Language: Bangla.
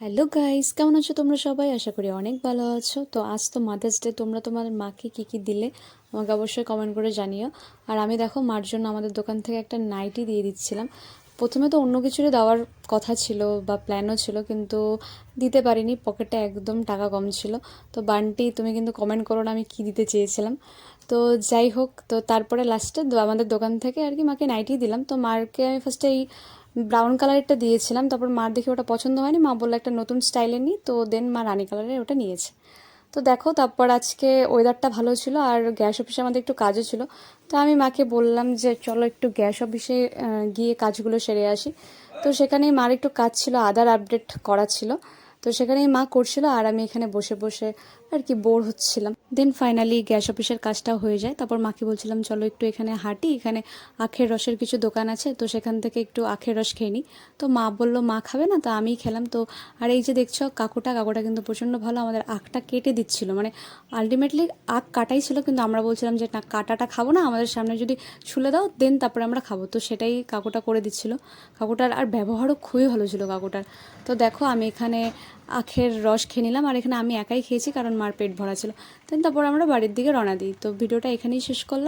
হ্যালো গাইস, কেমন আছো তোমরা সবাই? আশা করি অনেক ভালো আছো। তো আজ তো মাদার্স ডে, তোমরা তোমার মাকে কী কী দিলে আমাকে অবশ্যই কমেন্ট করে জানিও। আর আমি দেখো মার জন্য আমাদের দোকান থেকে একটা নাইটি দিয়ে দিচ্ছিলাম। প্রথমে তো অন্য কিছুরই দেওয়ার কথা ছিল বা প্ল্যানও ছিল, কিন্তু দিতে পারিনি, পকেটে একদম টাকা কম ছিল। তো বান্টি, তুমি কিন্তু কমেন্ট করো না আমি কী দিতে চেয়েছিলাম। তো যাই হোক, তো তারপরে লাস্টে আমাদের দোকান থেকে আর কি মাকে নাইটি দিলাম। তো মারকে আমি ফার্স্টে এই ব্রাউন কালারেরটা দিয়েছিলাম, তারপর মার দেখে ওটা পছন্দ হয়নি, মা বললো একটা নতুন স্টাইলে নিই, তো দেন মা রানী কালারের ওটা নিয়েছে। তো দেখো, তারপর আজকে ওয়েদারটা ভালো ছিল আর গ্যাস অফিসে আমাদের একটু কাজও ছিল। তো আমি মাকে বললাম যে চলো একটু গ্যাস অফিসে গিয়ে কাজগুলো সেরে আসি। তো সেখানেই মার একটু কাজ ছিল, আধার আপডেট করা ছিল। তো সেখানেই মা করছিল আর আমি এখানে বসে বসে আর কি বোর হচ্ছিলাম। দেন ফাইনালি গ্যাস অফিসের কাজটাও হয়ে যায়। তারপর মাকে বলছিলাম চলো একটু এখানে হাঁটি, এখানে আখের রসের কিছু দোকান আছে, তো সেখান থেকে একটু আখের রস খেয়ে নিই। তো মা বললো মা খাবে না, তো আমিই খেলাম। তো আর এই যে দেখছো কাকুটা কিন্তু প্রচণ্ড ভালো, আমাদের আখটা কেটে দিচ্ছিল, মানে আলটিমেটলি আখ কাটাই ছিল, কিন্তু আমরা বলছিলাম যে না, কাটাটা খাবো না, আমাদের সামনে যদি ছুলে দাও দেন তারপরে আমরা খাবো। তো সেটাই কাকুটা করে দিচ্ছিল। কাকুটার আর ব্যবহারও খুবই ভালো ছিল কাকুটার। তো দেখো আমি এখানে আখের রস খেয়ে নিলাম, আর এখানে আমি একাই খেয়েছি কারণ মার পেট ভরা ছিল। দেন তারপর আমরা বাড়ির দিকে রওনা দিই। তো ভিডিওটা এখানেই শেষ করলাম।